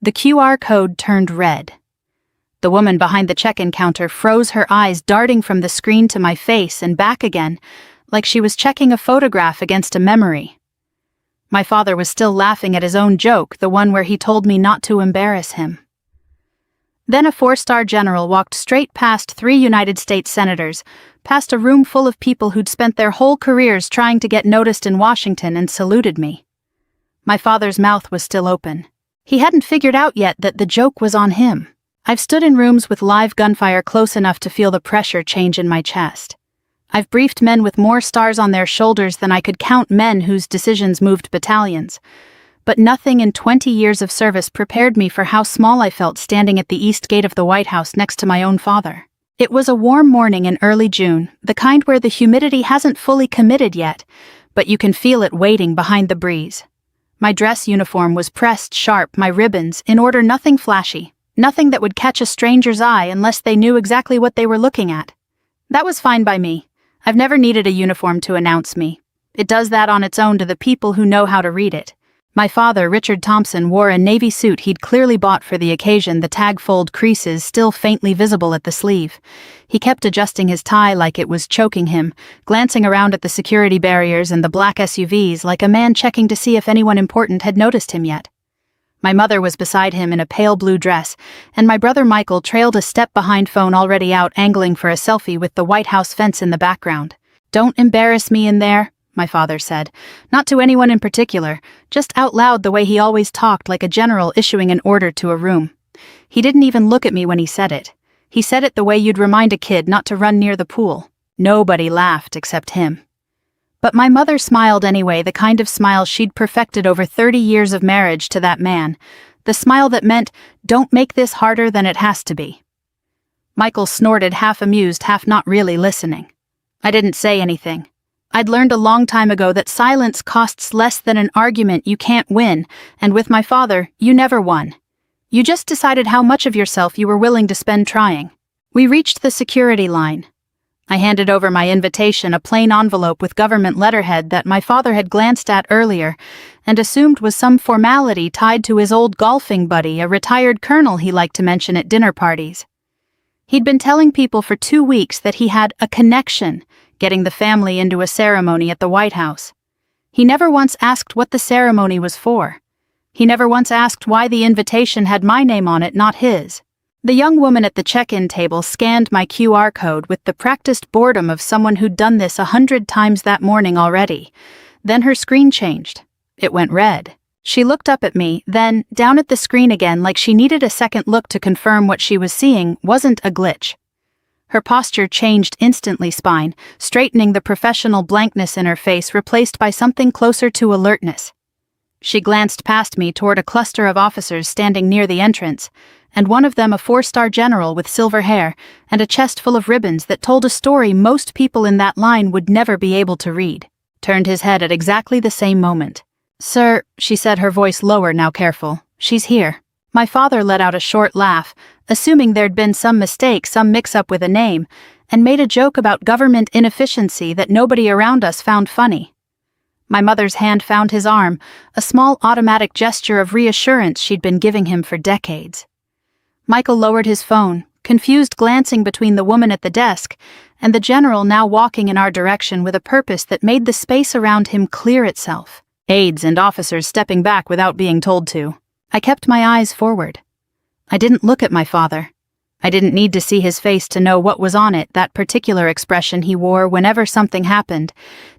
The QR code turned red. The woman behind the check-in counter froze, her eyes darting from the screen to my face and back again, like she was checking a photograph against a memory. My father was still laughing at his own joke, the one where he told me not to embarrass him. Then a 4-star general walked straight past 3 United States senators, past a room full of people who'd spent their whole careers trying to get noticed in Washington, and saluted me. My father's mouth was still open. He hadn't figured out yet that the joke was on him. I've stood in rooms with live gunfire close enough to feel the pressure change in my chest. I've briefed men with more stars on their shoulders than I could count, men whose decisions moved battalions. But nothing in 20 years of service prepared me for how small I felt standing at the east gate of the White House next to my own father. It was a warm morning in early June, the kind where the humidity hasn't fully committed yet, but you can feel it waiting behind the breeze. My dress uniform was pressed sharp, my ribbons in order, nothing flashy, nothing that would catch a stranger's eye unless they knew exactly what they were looking at. That was fine by me. I've never needed a uniform to announce me. It does that on its own to the people who know how to read it. My father, Richard Thompson, wore a navy suit he'd clearly bought for the occasion, the tag-fold creases still faintly visible at the sleeve. He kept adjusting his tie like it was choking him, glancing around at the security barriers and the black SUVs like a man checking to see if anyone important had noticed him yet. My mother was beside him in a pale blue dress, and my brother Michael trailed a step behind, phone already out, angling for a selfie with the White House fence in the background. "Don't embarrass me in there," my father said, not to anyone in particular, just out loud, the way he always talked, like a general issuing an order to a room. He didn't even look at me when he said it. He said it the way you'd remind a kid not to run near the pool. Nobody laughed except him. But my mother smiled anyway, the kind of smile she'd perfected over 30 years of marriage to that man, the smile that meant, "Don't make this harder than it has to be." Michael snorted, half amused, half not really listening. I didn't say anything. I'd learned a long time ago that silence costs less than an argument you can't win, and with my father, you never won. You just decided how much of yourself you were willing to spend trying. We reached the security line. I handed over my invitation, a plain envelope with government letterhead that my father had glanced at earlier and assumed was some formality tied to his old golfing buddy, a retired colonel he liked to mention at dinner parties. He'd been telling people for 2 weeks that he had a connection getting the family into a ceremony at the White House. He never once asked what the ceremony was for. He never once asked why the invitation had my name on it, not his. The young woman at the check-in table scanned my QR code with the practiced boredom of someone who'd done this 100 times that morning already. Then her screen changed. It went red. She looked up at me, then down at the screen again, like she needed a second look to confirm what she was seeing wasn't a glitch. Her posture changed instantly, spine, straightening, the professional blankness in her face replaced by something closer to alertness. She glanced past me toward a cluster of officers standing near the entrance, and one of them a 4-star general with silver hair and a chest full of ribbons that told a story most people in that line would never be able to read, turned his head at exactly the same moment. "Sir," she said, her voice lower, now careful, "she's here." My father let out a short laugh, assuming there'd been some mistake, some mix-up with a name, and made a joke about government inefficiency that nobody around us found funny. My mother's hand found his arm, a small automatic gesture of reassurance she'd been giving him for decades. Michael lowered his phone, confused, glancing between the woman at the desk and the general now walking in our direction with a purpose that made the space around him clear itself. Aides and officers stepping back without being told to. I kept my eyes forward. I didn't look at my father. I didn't need to see his face to know what was on it, that particular expression he wore whenever something happened,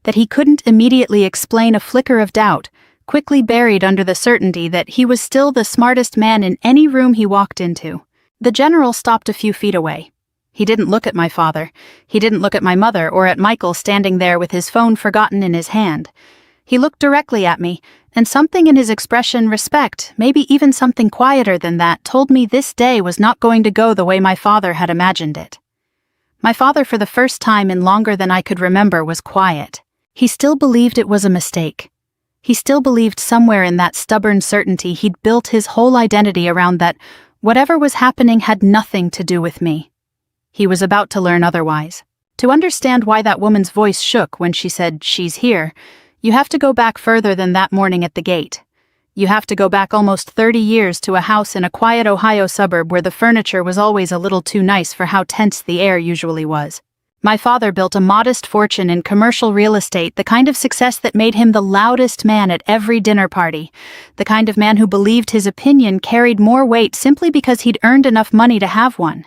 that he couldn't immediately explain, a flicker of doubt, quickly buried under the certainty that he was still the smartest man in any room he walked into. The general stopped a few feet away. He didn't look at my father. He didn't look at my mother or at Michael standing there with his phone forgotten in his hand. He looked directly at me, and something in his expression, respect, maybe even something quieter than that, told me this day was not going to go the way my father had imagined it. My father, for the first time in longer than I could remember, was quiet. He still believed it was a mistake. He still believed somewhere in that stubborn certainty he'd built his whole identity around, that whatever was happening had nothing to do with me. He was about to learn otherwise. To understand why that woman's voice shook when she said, "She's here," you have to go back further than that morning at the gate. You have to go back almost 30 years to a house in a quiet Ohio suburb where the furniture was always a little too nice for how tense the air usually was. My father built a modest fortune in commercial real estate, the kind of success that made him the loudest man at every dinner party, the kind of man who believed his opinion carried more weight simply because he'd earned enough money to have one.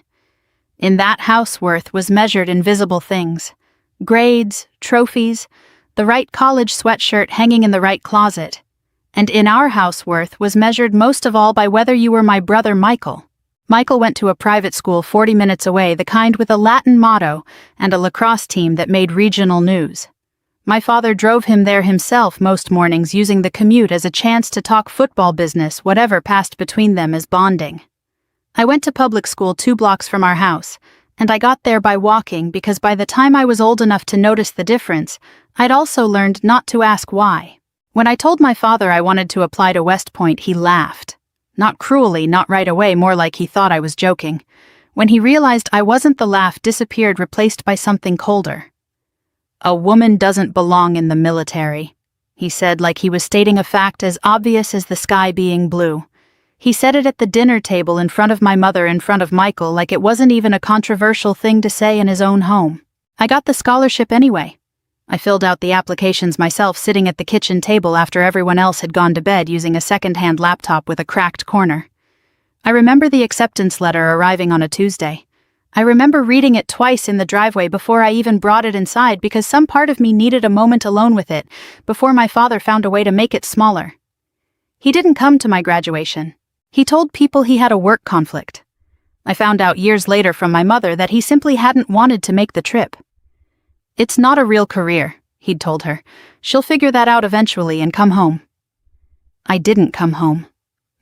In that house, worth was measured in visible things: grades, trophies, the right college sweatshirt hanging in the right closet. And in our house, worth was measured most of all by whether you were my brother Michael. Michael went to a private school 40 minutes away, the kind with a Latin motto and a lacrosse team that made regional news. My father drove him there himself most mornings, using the commute as a chance to talk football business, whatever passed between them as bonding. I went to public school 2 blocks from our house, and I got there by walking because by the time I was old enough to notice the difference, I'd also learned not to ask why. When I told my father I wanted to apply to West Point, he laughed. Not cruelly, not right away, more like he thought I was joking. When he realized I wasn't, the laugh disappeared, replaced by something colder. "A woman doesn't belong in the military," he said, like he was stating a fact as obvious as the sky being blue. He said it at the dinner table in front of my mother, in front of Michael, like it wasn't even a controversial thing to say in his own home. I got the scholarship anyway. I filled out the applications myself, sitting at the kitchen table after everyone else had gone to bed, using a second-hand laptop with a cracked corner. I remember the acceptance letter arriving on a Tuesday. I remember reading it twice in the driveway before I even brought it inside, because some part of me needed a moment alone with it before my father found a way to make it smaller. He didn't come to my graduation. He told people he had a work conflict. I found out years later from my mother that he simply hadn't wanted to make the trip. "It's not a real career," he'd told her. "She'll figure that out eventually and come home." I didn't come home.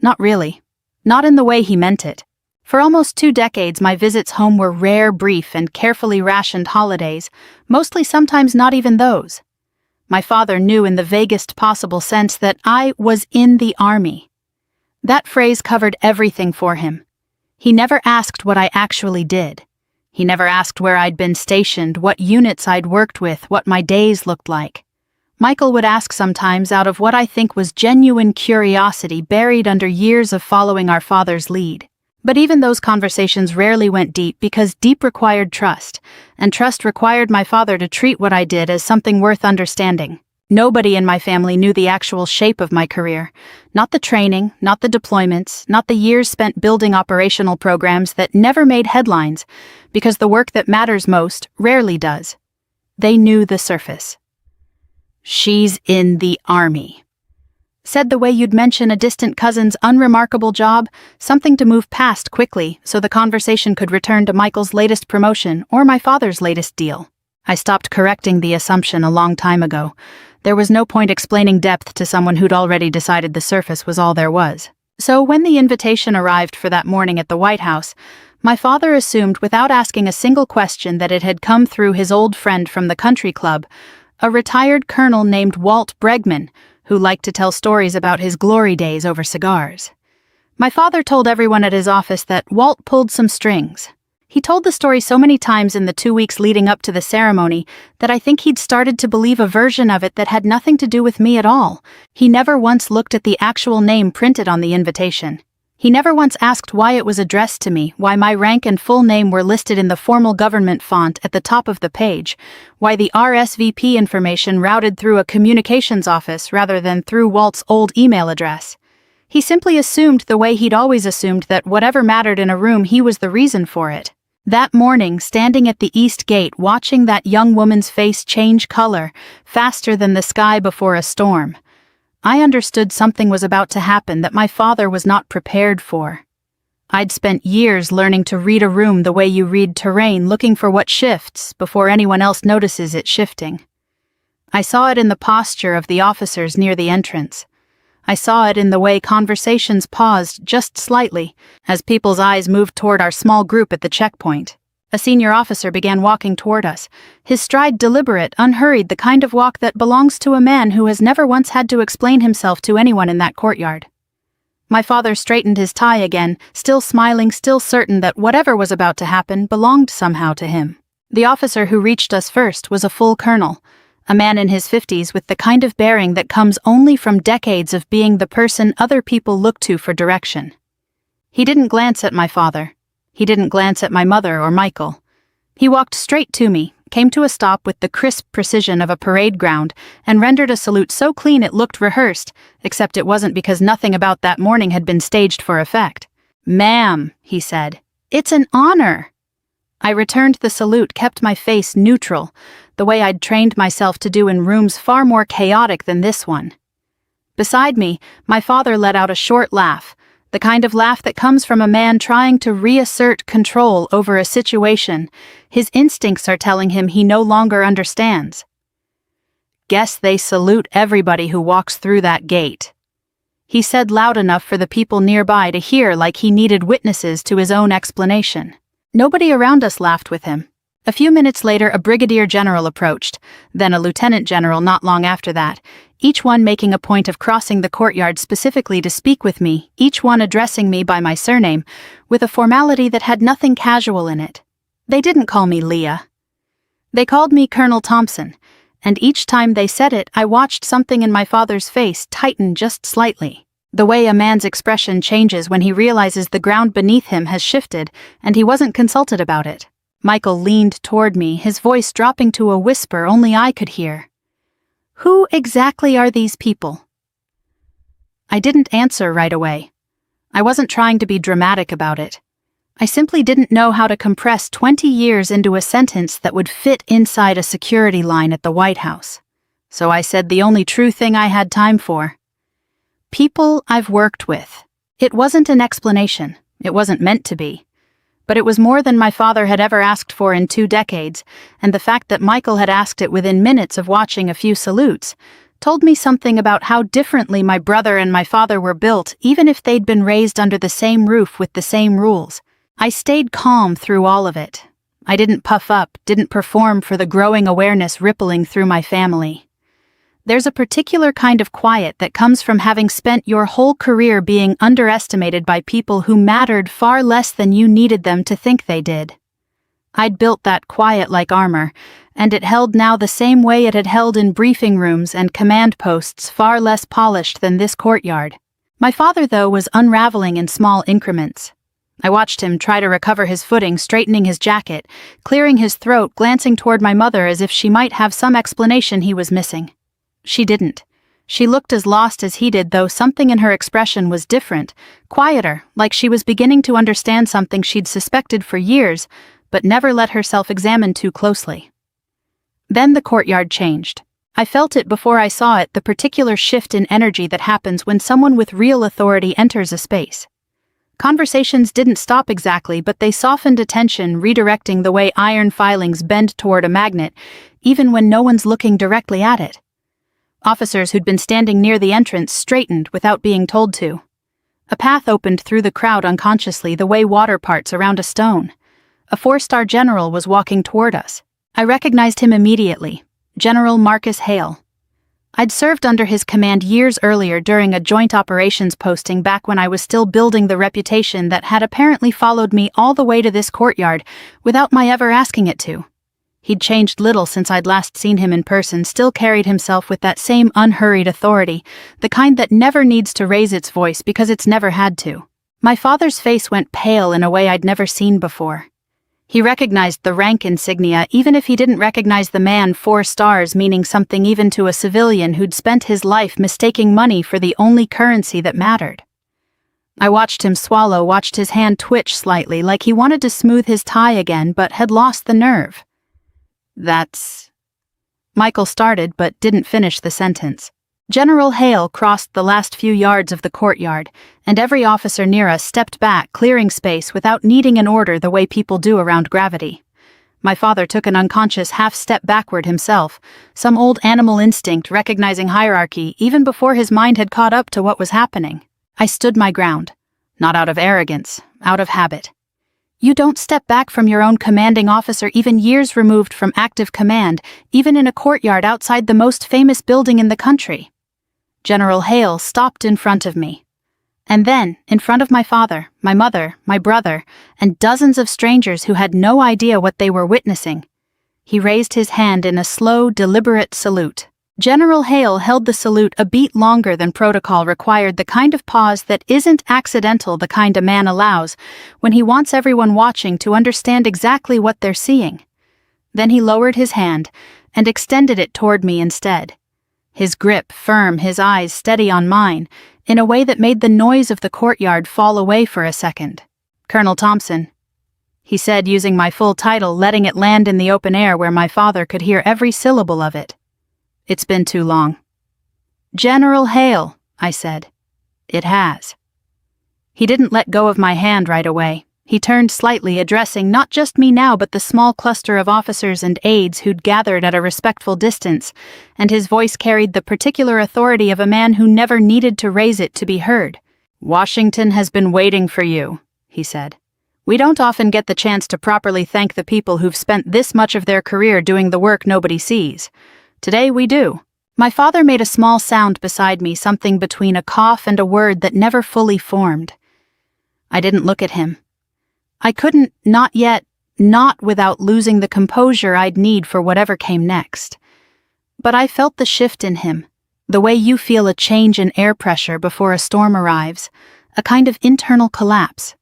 Not really. Not in the way he meant it. For almost 2 decades, my visits home were rare, brief, and carefully rationed holidays, mostly sometimes not even those. My father knew in the vaguest possible sense that I was in the Army. That phrase covered everything for him. He never asked what I actually did. He never asked where I'd been stationed, what units I'd worked with, what my days looked like. Michael would ask sometimes out of what I think was genuine curiosity buried under years of following our father's lead. But even those conversations rarely went deep, because deep required trust, and trust required my father to treat what I did as something worth understanding. Nobody in my family knew the actual shape of my career. Not the training, not the deployments, not the years spent building operational programs that never made headlines, because the work that matters most rarely does. They knew the surface. "She's in the Army," said the way you'd mention a distant cousin's unremarkable job, something to move past quickly so the conversation could return to Michael's latest promotion or my father's latest deal. I stopped correcting the assumption a long time ago. There was no point explaining depth to someone who'd already decided the surface was all there was. So when the invitation arrived for that morning at the White House, my father assumed without asking a single question that it had come through his old friend from the country club, a retired colonel named Walt Bregman, who liked to tell stories about his glory days over cigars. My father told everyone at his office that Walt pulled some strings. He told the story so many times in the 2 weeks leading up to the ceremony that I think he'd started to believe a version of it that had nothing to do with me at all. He never once looked at the actual name printed on the invitation. He never once asked why it was addressed to me, why my rank and full name were listed in the formal government font at the top of the page, why the RSVP information routed through a communications office rather than through Walt's old email address. He simply assumed the way he'd always assumed that whatever mattered in a room, he was the reason for it. That morning, standing at the East Gate, watching that young woman's face change color faster than the sky before a storm, I understood something was about to happen that my father was not prepared for. I'd spent years learning to read a room the way you read terrain, looking for what shifts before anyone else notices it shifting. I saw it in the posture of the officers near the entrance. I saw it in the way conversations paused just slightly as people's eyes moved toward our small group at the checkpoint. A senior officer began walking toward us, his stride deliberate, unhurried, the kind of walk that belongs to a man who has never once had to explain himself to anyone in that courtyard. My father straightened his tie again, still smiling, still certain that whatever was about to happen belonged somehow to him. The officer who reached us first was a full colonel, A man in his 50s with the kind of bearing that comes only from decades of being the person other people look to for direction. He didn't glance at my father. He didn't glance at my mother or Michael. He walked straight to me, came to a stop with the crisp precision of a parade ground, and rendered a salute so clean it looked rehearsed, except it wasn't because nothing about that morning had been staged for effect. "Ma'am," he said, "it's an honor." I returned the salute, kept my face neutral, the way I'd trained myself to do in rooms far more chaotic than this one. Beside me, my father let out a short laugh, the kind of laugh that comes from a man trying to reassert control over a situation his instincts are telling him he no longer understands. "Guess they salute everybody who walks through that gate," he said loud enough for the people nearby to hear, like he needed witnesses to his own explanation. Nobody around us laughed with him. A few minutes later, a brigadier general approached, then a lieutenant general not long after that, each one making a point of crossing the courtyard specifically to speak with me, each one addressing me by my surname, with a formality that had nothing casual in it. They didn't call me Leah. They called me Colonel Thompson, and each time they said it, I watched something in my father's face tighten just slightly. The way a man's expression changes when he realizes the ground beneath him has shifted, and he wasn't consulted about it. Michael leaned toward me, his voice dropping to a whisper only I could hear. "Who exactly are these people?" I didn't answer right away. I wasn't trying to be dramatic about it. I simply didn't know how to compress 20 years into a sentence that would fit inside a security line at the White House. So I said the only true thing I had time for. "People I've worked with." It wasn't an explanation. It wasn't meant to be. But it was more than my father had ever asked for in 2 decades, and the fact that Michael had asked it within minutes of watching a few salutes told me something about how differently my brother and my father were built, even if they'd been raised under the same roof with the same rules. I stayed calm through all of it. I didn't puff up, didn't perform for the growing awareness rippling through my family. There's a particular kind of quiet that comes from having spent your whole career being underestimated by people who mattered far less than you needed them to think they did. I'd built that quiet like armor, and it held now the same way it had held in briefing rooms and command posts far less polished than this courtyard. My father, though, was unraveling in small increments. I watched him try to recover his footing, straightening his jacket, clearing his throat, glancing toward my mother as if she might have some explanation he was missing. She didn't. She looked as lost as he did, though something in her expression was different, quieter, like she was beginning to understand something she'd suspected for years, but never let herself examine too closely. Then the courtyard changed. I felt it before I saw it, the particular shift in energy that happens when someone with real authority enters a space. Conversations didn't stop exactly, but they softened attention, redirecting the way iron filings bend toward a magnet, even when no one's looking directly at it. Officers who'd been standing near the entrance straightened without being told to. A path opened through the crowd unconsciously, the way water parts around a stone. A 4-star general was walking toward us. I recognized him immediately. General Marcus Hale. I'd served under his command years earlier during a joint operations posting back when I was still building the reputation that had apparently followed me all the way to this courtyard without my ever asking it to. He'd changed little since I'd last seen him in person, still carried himself with that same unhurried authority, the kind that never needs to raise its voice because it's never had to. My father's face went pale in a way I'd never seen before. He recognized the rank insignia even if he didn't recognize the man 4 stars meaning something even to a civilian who'd spent his life mistaking money for the only currency that mattered. I watched him swallow, watched his hand twitch slightly like he wanted to smooth his tie again but had lost the nerve. "That's..." Michael started but didn't finish the sentence. General Hale crossed the last few yards of the courtyard, and every officer near us stepped back, clearing space without needing an order the way people do around gravity. My father took an unconscious half-step backward himself, some old animal instinct recognizing hierarchy even before his mind had caught up to what was happening. I stood my ground, not out of arrogance, out of habit. You don't step back from your own commanding officer even years removed from active command, even in a courtyard outside the most famous building in the country. General Hale stopped in front of me. And then, in front of my father, my mother, my brother, and dozens of strangers who had no idea what they were witnessing, He raised his hand in a slow, deliberate salute. General Hale held the salute a beat longer than protocol required, the kind of pause that isn't accidental, the kind a man allows when he wants everyone watching to understand exactly what they're seeing. Then he lowered his hand and extended it toward me instead. His grip firm, his eyes steady on mine, in a way that made the noise of the courtyard fall away for a second. "Colonel Thompson," he said, using my full title, letting it land in the open air where my father could hear every syllable of it. "It's been too long." "General Hale," I said. "It has." He didn't let go of my hand right away. He turned slightly, addressing not just me now but the small cluster of officers and aides who'd gathered at a respectful distance, and his voice carried the particular authority of a man who never needed to raise it to be heard. "Washington has been waiting for you," he said. "We don't often get the chance to properly thank the people who've spent this much of their career doing the work nobody sees. Today we do." My father made a small sound beside me, something between a cough and a word that never fully formed. I didn't look at him. I couldn't, not yet, not without losing the composure I'd need for whatever came next. But I felt the shift in him, the way you feel a change in air pressure before a storm arrives, a kind of internal collapse.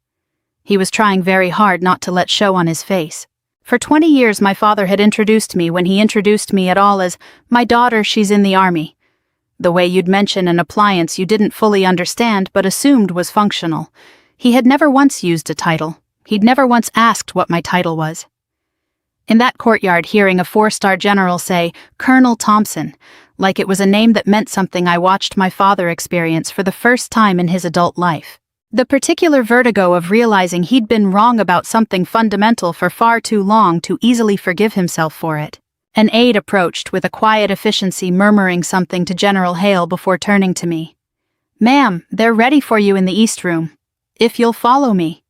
He was trying very hard not to let show on his face. For 20 years my father had introduced me, when he introduced me at all, as "My daughter, she's in the army." The way you'd mention an appliance you didn't fully understand but assumed was functional. He had never once used a title. He'd never once asked what my title was. In that courtyard, hearing a 4-star general say, "Colonel Thompson," like it was a name that meant something, I watched my father experience for the first time in his adult life. The particular vertigo of realizing he'd been wrong about something fundamental for far too long to easily forgive himself for it. An aide approached with a quiet efficiency, murmuring something to General Hale before turning to me. "Ma'am, they're ready for you in the East Room. If you'll follow me."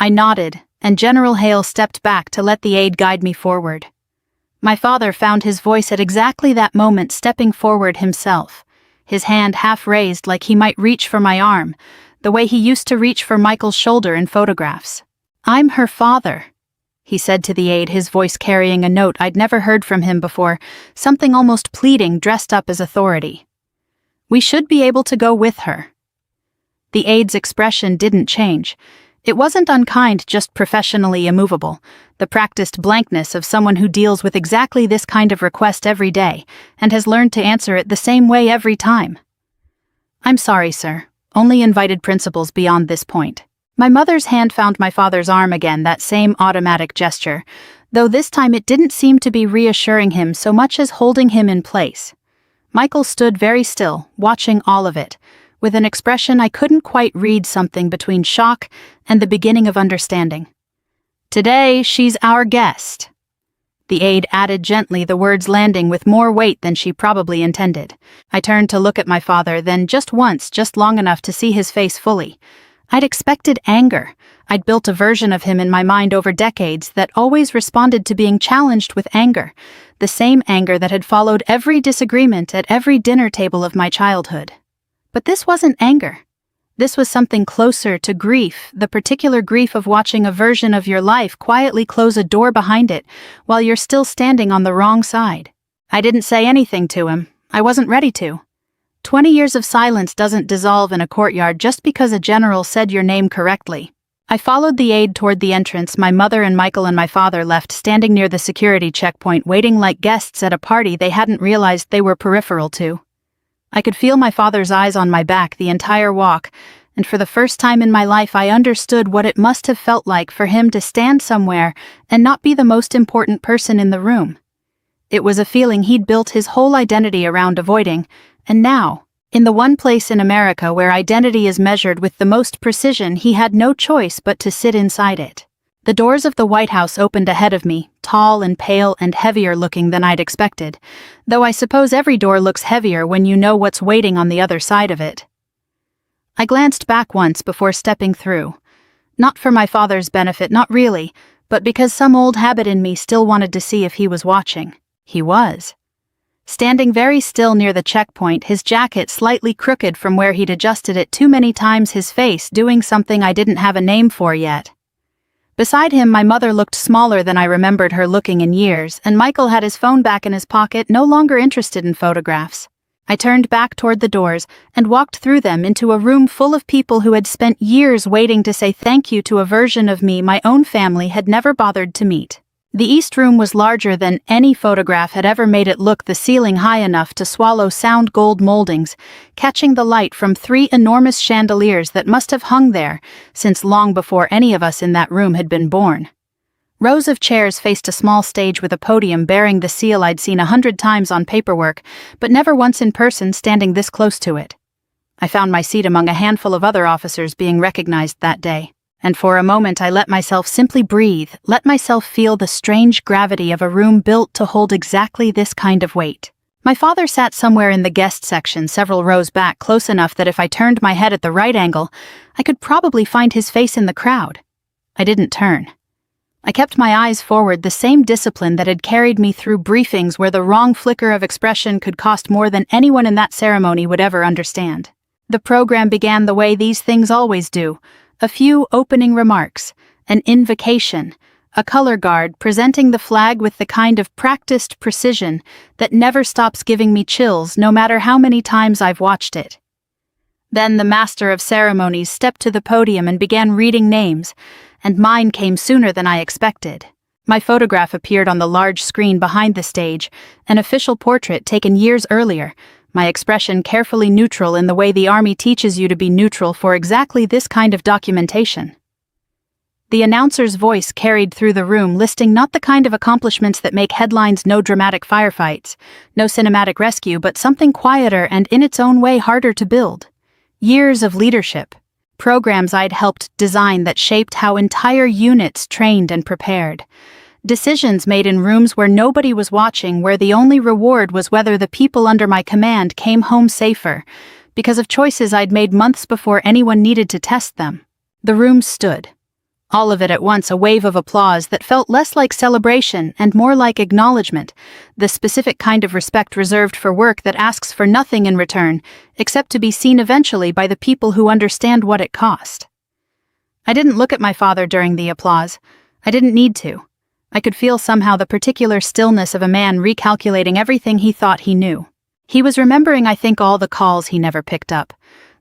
I nodded, and General Hale stepped back to let the aide guide me forward. My father found his voice at exactly that moment, stepping forward himself, his hand half raised like he might reach for my arm, the way he used to reach for Michael's shoulder in photographs. "I'm her father," he said to the aide, his voice carrying a note I'd never heard from him before, something almost pleading dressed up as authority. "We should be able to go with her." The aide's expression didn't change. It wasn't unkind, just professionally immovable, the practiced blankness of someone who deals with exactly this kind of request every day and has learned to answer it the same way every time. "I'm sorry, sir. Only invited principals beyond this point." My mother's hand found my father's arm again, that same automatic gesture, though this time it didn't seem to be reassuring him so much as holding him in place. Michael stood very still, watching all of it, with an expression I couldn't quite read, something between shock and the beginning of understanding. "Today, she's our guest." The aide added gently, the words landing with more weight than she probably intended. I turned to look at my father, then just once, just long enough to see his face fully. I'd expected anger. I'd built a version of him in my mind over decades that always responded to being challenged with anger, the same anger that had followed every disagreement at every dinner table of my childhood. But this wasn't anger. This was something closer to grief, the particular grief of watching a version of your life quietly close a door behind it while you're still standing on the wrong side. I didn't say anything to him. I wasn't ready to. 20 years of silence doesn't dissolve in a courtyard just because a general said your name correctly. I followed the aide toward the entrance. My mother and Michael and my father left, standing near the security checkpoint, waiting like guests at a party they hadn't realized they were peripheral to. I could feel my father's eyes on my back the entire walk, and for the first time in my life I understood what it must have felt like for him to stand somewhere and not be the most important person in the room. It was a feeling he'd built his whole identity around avoiding, and now, in the one place in America where identity is measured with the most precision, he had no choice but to sit inside it. The doors of the White House opened ahead of me, tall and pale and heavier looking than I'd expected, though I suppose every door looks heavier when you know what's waiting on the other side of it. I glanced back once before stepping through. Not for my father's benefit, not really, but because some old habit in me still wanted to see if he was watching. He was. Standing very still near the checkpoint, his jacket slightly crooked from where he'd adjusted it too many times, his face doing something I didn't have a name for yet. Beside him, my mother looked smaller than I remembered her looking in years, and Michael had his phone back in his pocket, no longer interested in photographs. I turned back toward the doors and walked through them into a room full of people who had spent years waiting to say thank you to a version of me my own family had never bothered to meet. The East Room was larger than any photograph had ever made it look, the ceiling high enough to swallow sound gold moldings, catching the light from 3 enormous chandeliers that must have hung there since long before any of us in that room had been born. Rows of chairs faced a small stage with a podium bearing the seal I'd seen 100 times on paperwork, but never once in person standing this close to it. I found my seat among a handful of other officers being recognized that day. And for a moment I let myself simply breathe, let myself feel the strange gravity of a room built to hold exactly this kind of weight. My father sat somewhere in the guest section several rows back, close enough that if I turned my head at the right angle, I could probably find his face in the crowd. I didn't turn. I kept my eyes forward, the same discipline that had carried me through briefings where the wrong flicker of expression could cost more than anyone in that ceremony would ever understand. The program began the way these things always do. A few opening remarks, an invocation, a color guard presenting the flag with the kind of practiced precision that never stops giving me chills no matter how many times I've watched it. Then the master of ceremonies stepped to the podium and began reading names, and mine came sooner than I expected. My photograph appeared on the large screen behind the stage, an official portrait taken years earlier, my expression carefully neutral in the way the Army teaches you to be neutral for exactly this kind of documentation. The announcer's voice carried through the room, listing not the kind of accomplishments that make headlines, no dramatic firefights, no cinematic rescue, but something quieter and in its own way harder to build. Years of leadership, programs I'd helped design that shaped how entire units trained and prepared. Decisions made in rooms where nobody was watching, where the only reward was whether the people under my command came home safer, because of choices I'd made months before anyone needed to test them. The room stood. All of it at once, a wave of applause that felt less like celebration and more like acknowledgement, the specific kind of respect reserved for work that asks for nothing in return, except to be seen eventually by the people who understand what it cost. I didn't look at my father during the applause. I didn't need to. I could feel somehow the particular stillness of a man recalculating everything he thought he knew. He was remembering, I think, all the calls he never picked up.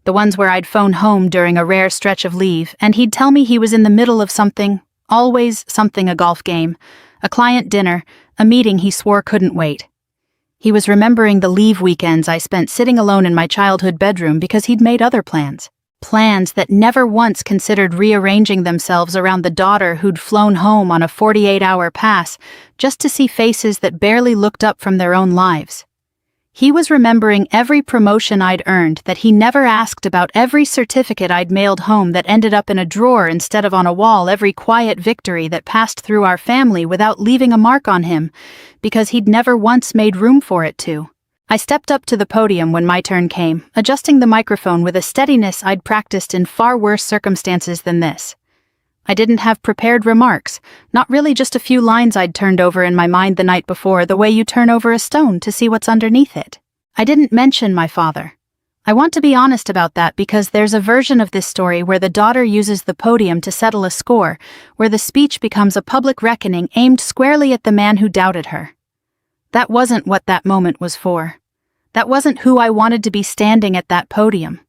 The ones where I'd phone home during a rare stretch of leave, and he'd tell me he was in the middle of something, always something, a golf game, a client dinner, a meeting he swore couldn't wait. He was remembering the leave weekends I spent sitting alone in my childhood bedroom because he'd made other plans. Plans that never once considered rearranging themselves around the daughter who'd flown home on a 48-hour pass just to see faces that barely looked up from their own lives. He was remembering every promotion I'd earned that he never asked about, every certificate I'd mailed home that ended up in a drawer instead of on a wall, every quiet victory that passed through our family without leaving a mark on him, because he'd never once made room for it to. I stepped up to the podium when my turn came, adjusting the microphone with a steadiness I'd practiced in far worse circumstances than this. I didn't have prepared remarks, not really, just a few lines I'd turned over in my mind the night before, the way you turn over a stone to see what's underneath it. I didn't mention my father. I want to be honest about that because there's a version of this story where the daughter uses the podium to settle a score, where the speech becomes a public reckoning aimed squarely at the man who doubted her. That wasn't what that moment was for. That wasn't who I wanted to be standing at that podium.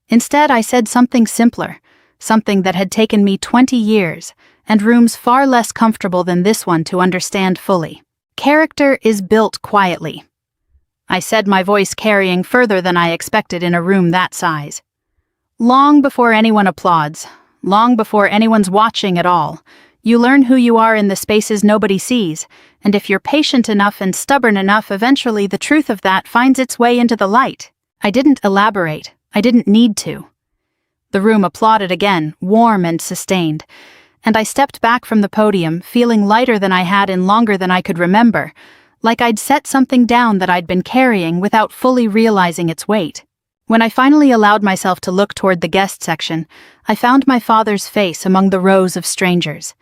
Instead, I said something simpler, something that had taken me 20 years and rooms far less comfortable than this one to understand fully. Character is built quietly. I said, my voice carrying further than I expected in a room that size. Long before anyone applauds, long before anyone's watching at all, you learn who you are in the spaces nobody sees, and if you're patient enough and stubborn enough, eventually the truth of that finds its way into the light. I didn't elaborate. I didn't need to. The room applauded again, warm and sustained, and I stepped back from the podium, feeling lighter than I had in longer than I could remember, like I'd set something down that I'd been carrying without fully realizing its weight. When I finally allowed myself to look toward the guest section, I found my father's face among the rows of strangers.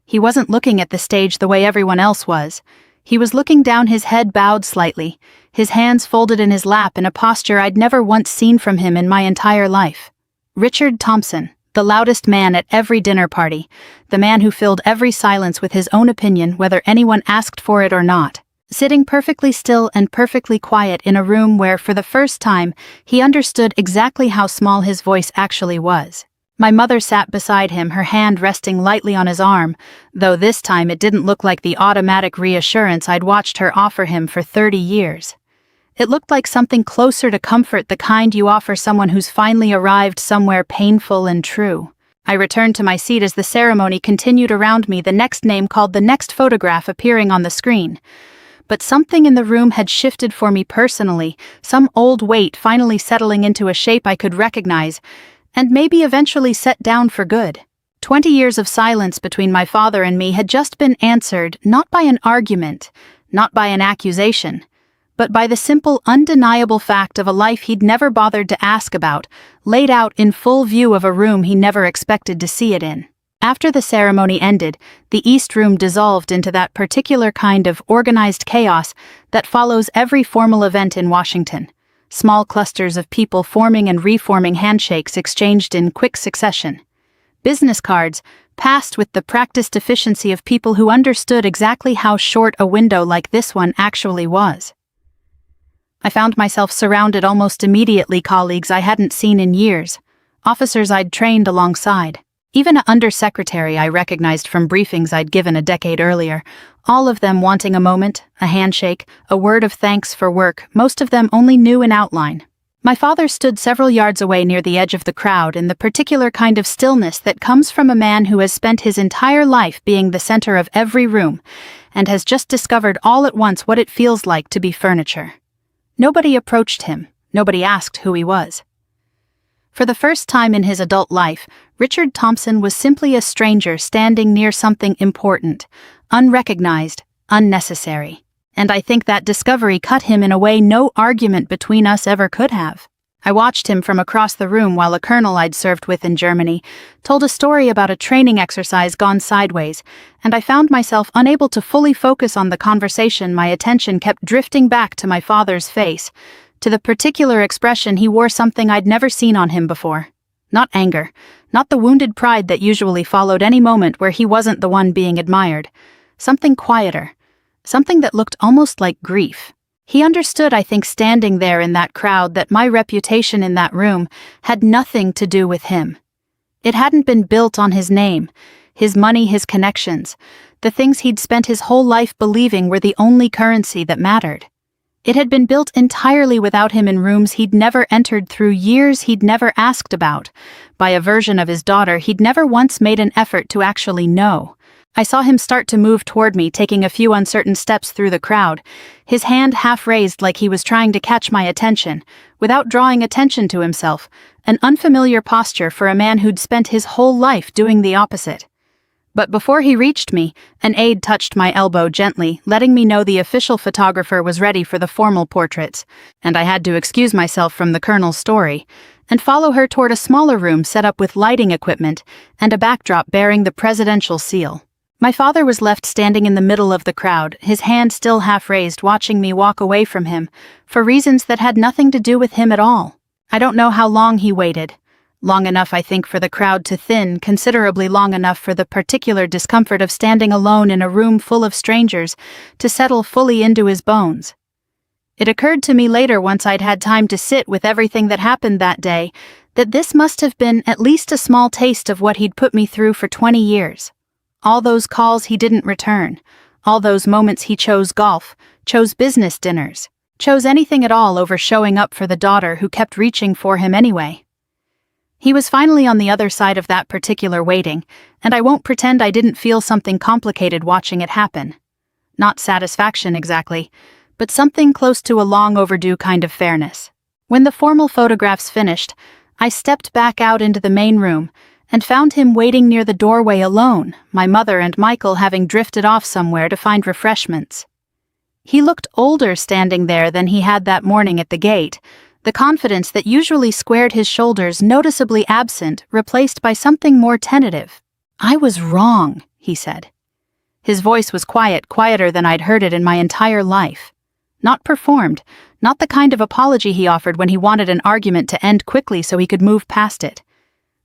He wasn't looking at the stage the way everyone else was. He was looking down, his head bowed slightly, his hands folded in his lap in a posture I'd never once seen from him in my entire life. Richard Thompson, The loudest man at every dinner party, the man who filled every silence with his own opinion whether anyone asked for it or not, sitting perfectly still and perfectly quiet in a room where, for the first time, he understood exactly how small his voice actually was. My mother sat beside him, her hand resting lightly on his arm, though this time it didn't look like the automatic reassurance I'd watched her offer him for 30 years. It looked like something closer to comfort, the kind you offer someone who's finally arrived somewhere painful and true. I returned to my seat as the ceremony continued around me, the next name called, the next photograph appearing on the screen. But something in the room had shifted for me personally, some old weight finally settling into a shape I could recognize, and maybe eventually set down for good. 20 years of silence between my father and me had just been answered not by an argument, not by an accusation, but by the simple, undeniable fact of a life he'd never bothered to ask about, laid out in full view of a room he never expected to see it in. After the ceremony ended, the East Room dissolved into that particular kind of organized chaos that follows every formal event in Washington. Small clusters of people forming and reforming handshakes exchanged in quick succession. Business cards, passed with the practiced efficiency of people who understood exactly how short a window like this one actually was. I found myself surrounded almost immediately colleagues I hadn't seen in years, officers I'd trained alongside, even an undersecretary I recognized from briefings I'd given a decade earlier, all of them wanting a moment, a handshake, a word of thanks for work most of them only knew in outline. My father stood several yards away near the edge of the crowd in the particular kind of stillness that comes from a man who has spent his entire life being the center of every room and has just discovered all at once what it feels like to be furniture. Nobody approached him, nobody asked who he was. For the first time in his adult life, Richard Thompson was simply a stranger standing near something important, unrecognized, unnecessary. And I think that discovery cut him in a way no argument between us ever could have. I watched him from across the room while a colonel I'd served with in Germany told a story about a training exercise gone sideways, and I found myself unable to fully focus on the conversation. My attention kept drifting back to my father's face, to the particular expression he wore, something I'd never seen on him before. Not anger, not the wounded pride that usually followed any moment where he wasn't the one being admired. Something quieter, something that looked almost like grief. He understood, I think, standing there in that crowd, that my reputation in that room had nothing to do with him. It hadn't been built on his name, his money, his connections, the things he'd spent his whole life believing were the only currency that mattered. It had been built entirely without him, in rooms he'd never entered, through years he'd never asked about, by a version of his daughter he'd never once made an effort to actually know. I saw him start to move toward me, taking a few uncertain steps through the crowd, his hand half raised like he was trying to catch my attention, without drawing attention to himself, an unfamiliar posture for a man who'd spent his whole life doing the opposite. But before he reached me, an aide touched my elbow gently, letting me know the official photographer was ready for the formal portraits, and I had to excuse myself from the colonel's story, and follow her toward a smaller room set up with lighting equipment and a backdrop bearing the presidential seal. My father was left standing in the middle of the crowd, his hand still half raised, watching me walk away from him, for reasons that had nothing to do with him at all. I don't know how long he waited. Long enough, I think, for the crowd to thin, considerably long enough for the particular discomfort of standing alone in a room full of strangers to settle fully into his bones. It occurred to me later, once I'd had time to sit with everything that happened that day, that this must have been at least a small taste of what he'd put me through for 20 years. All those calls he didn't return, all those moments he chose golf, chose business dinners, chose anything at all over showing up for the daughter who kept reaching for him anyway. He was finally on the other side of that particular waiting, and I won't pretend I didn't feel something complicated watching it happen. Not satisfaction exactly, but something close to a long overdue kind of fairness. When the formal photographs finished, I stepped back out into the main room and found him waiting near the doorway alone, my mother and Michael having drifted off somewhere to find refreshments. He looked older standing there than he had that morning at the gate, the confidence that usually squared his shoulders noticeably absent, replaced by something more tentative. "I was wrong," he said. His voice was quiet, quieter than I'd heard it in my entire life. Not performed, not the kind of apology he offered when he wanted an argument to end quickly so he could move past it.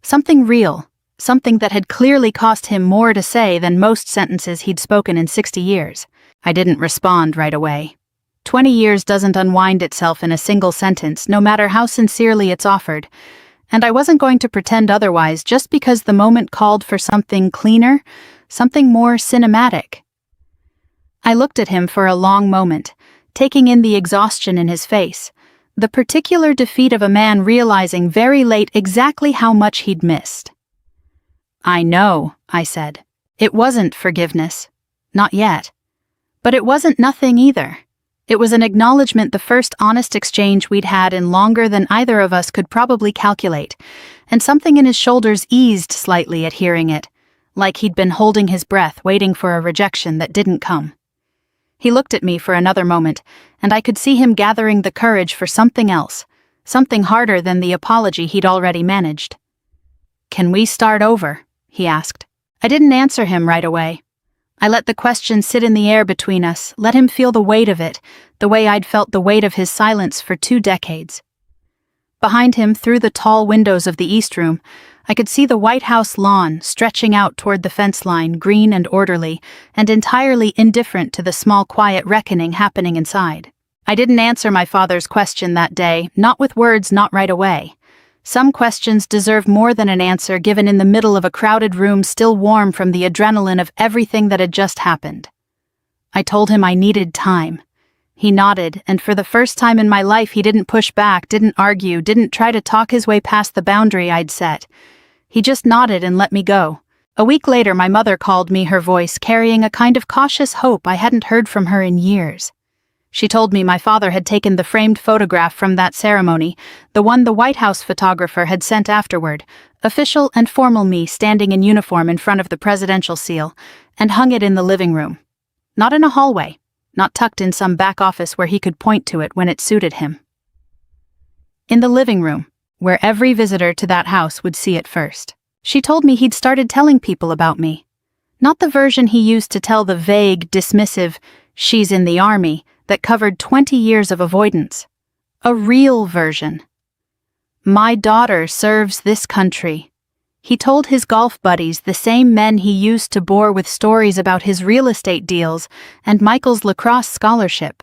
Something real, something that had clearly cost him more to say than most sentences he'd spoken in 60 years. I didn't respond right away. 20 years doesn't unwind itself in a single sentence, no matter how sincerely it's offered, and I wasn't going to pretend otherwise just because the moment called for something cleaner, something more cinematic. I looked at him for a long moment, taking in the exhaustion in his face, the particular defeat of a man realizing very late exactly how much he'd missed. "I know," I said. "It wasn't forgiveness. Not yet. But it wasn't nothing either. It was an acknowledgement, the first honest exchange we'd had in longer than either of us could probably calculate, and something in his shoulders eased slightly at hearing it, like he'd been holding his breath, waiting for a rejection that didn't come. He looked at me for another moment, and I could see him gathering the courage for something else, something harder than the apology he'd already managed. "Can we start over?" he asked. I didn't answer him right away. I let the question sit in the air between us, let him feel the weight of it, the way I'd felt the weight of his silence for 2 decades. Behind him, through the tall windows of the East Room, I could see the White House lawn stretching out toward the fence line, green and orderly, and entirely indifferent to the small quiet reckoning happening inside. I didn't answer my father's question that day, not with words, not right away. Some questions deserve more than an answer given in the middle of a crowded room still warm from the adrenaline of everything that had just happened. I told him I needed time. He nodded, and for the first time in my life he didn't push back, didn't argue, didn't try to talk his way past the boundary I'd set. He just nodded and let me go. A week later my mother called me, her voice carrying a kind of cautious hope I hadn't heard from her in years. She told me my father had taken the framed photograph from that ceremony, the one the White House photographer had sent afterward, official and formal me standing in uniform in front of the presidential seal, and hung it in the living room. Not in a hallway, not tucked in some back office where he could point to it when it suited him. In the living room, where every visitor to that house would see it first. She told me he'd started telling people about me. Not the version he used to tell, the vague, dismissive, "she's in the army," that covered 20 years of avoidance. A real version. "My daughter serves this country." He told his golf buddies, the same men he used to bore with stories about his real estate deals and Michael's lacrosse scholarship.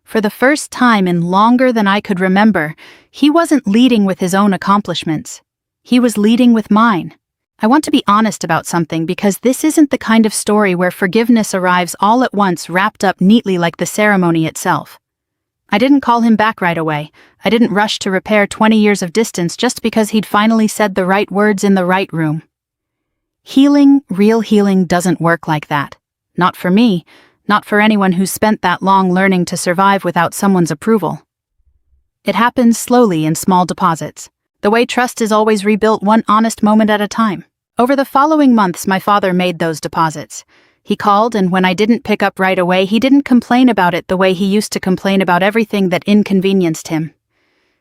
For the first time in longer than I could remember, he wasn't leading with his own accomplishments. He was leading with mine. I want to be honest about something, because this isn't the kind of story where forgiveness arrives all at once, wrapped up neatly like the ceremony itself. I didn't call him back right away. I didn't rush to repair 20 years of distance just because he'd finally said the right words in the right room. Healing, real healing, doesn't work like that. Not for me, not for anyone who's spent that long learning to survive without someone's approval. It happens slowly in small deposits, the way trust is always rebuilt one honest moment at a time. Over the following months, my father made those deposits. He called, and when I didn't pick up right away, he didn't complain about it the way he used to complain about everything that inconvenienced him.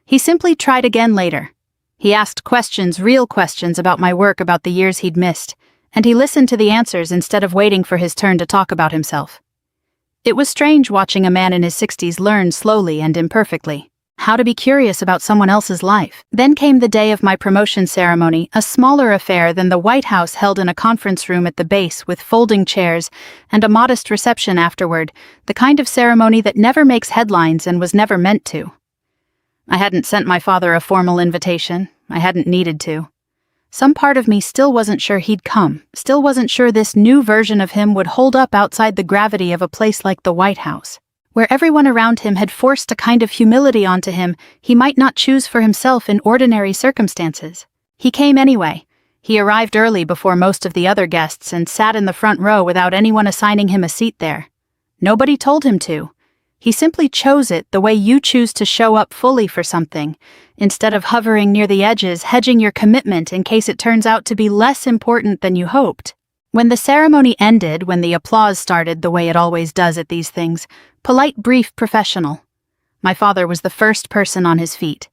He simply tried again later. He asked questions, real questions about my work, about the years he'd missed, and he listened to the answers instead of waiting for his turn to talk about himself. It was strange watching a man in his 60s learn slowly and imperfectly how to be curious about someone else's life. Then came the day of my promotion ceremony, a smaller affair than the White House, held in a conference room at the base with folding chairs and a modest reception afterward, the kind of ceremony that never makes headlines and was never meant to. I hadn't sent my father a formal invitation. I hadn't needed to. Some part of me still wasn't sure he'd come, still wasn't sure this new version of him would hold up outside the gravity of a place like the White House, where everyone around him had forced a kind of humility onto him he might not choose for himself in ordinary circumstances. He came anyway. He arrived early before most of the other guests and sat in the front row without anyone assigning him a seat there. Nobody told him to. He simply chose it, the way you choose to show up fully for something, instead of hovering near the edges, hedging your commitment in case it turns out to be less important than you hoped. When the ceremony ended, when the applause started the way it always does at these things, polite, brief, professional, my father was the first person on his feet.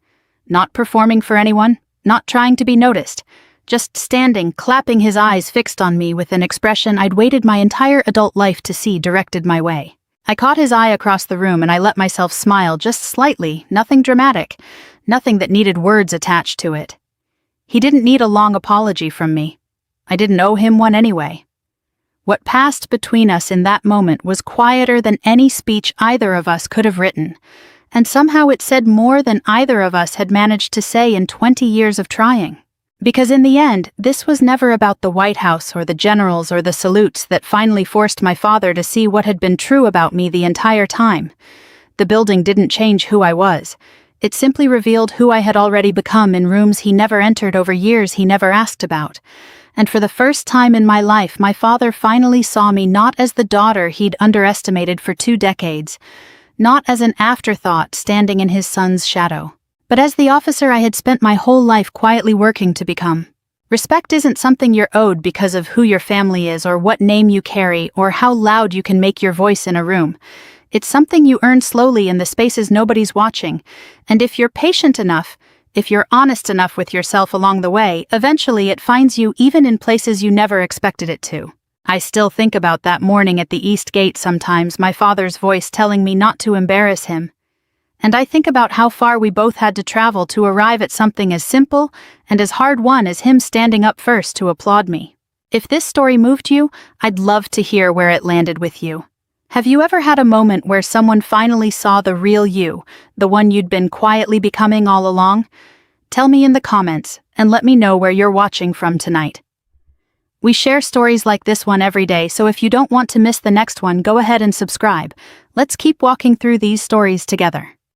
Not performing for anyone, not trying to be noticed, just standing, clapping, his eyes fixed on me with an expression I'd waited my entire adult life to see directed my way. I caught his eye across the room and I let myself smile just slightly, nothing dramatic, nothing that needed words attached to it. He didn't need a long apology from me. I didn't owe him one anyway. What passed between us in that moment was quieter than any speech either of us could have written, and somehow it said more than either of us had managed to say in 20 years of trying. Because in the end, this was never about the White House or the generals or the salutes that finally forced my father to see what had been true about me the entire time. The building didn't change who I was. It simply revealed who I had already become in rooms he never entered over years he never asked about. And for the first time in my life, my father finally saw me not as the daughter he'd underestimated for 2 decades, not as an afterthought standing in his son's shadow, but as the officer I had spent my whole life quietly working to become. Respect isn't something you're owed because of who your family is or what name you carry or how loud you can make your voice in a room. It's something you earn slowly in the spaces nobody's watching, and if you're patient enough, if you're honest enough with yourself along the way, eventually it finds you even in places you never expected it to. I still think about that morning at the East Gate sometimes, my father's voice telling me not to embarrass him. And I think about how far we both had to travel to arrive at something as simple and as hard-won as him standing up first to applaud me. If this story moved you, I'd love to hear where it landed with you. Have you ever had a moment where someone finally saw the real you, the one you'd been quietly becoming all along? Tell me in the comments, and let me know where you're watching from tonight. We share stories like this one every day, so if you don't want to miss the next one, go ahead and subscribe. Let's keep walking through these stories together.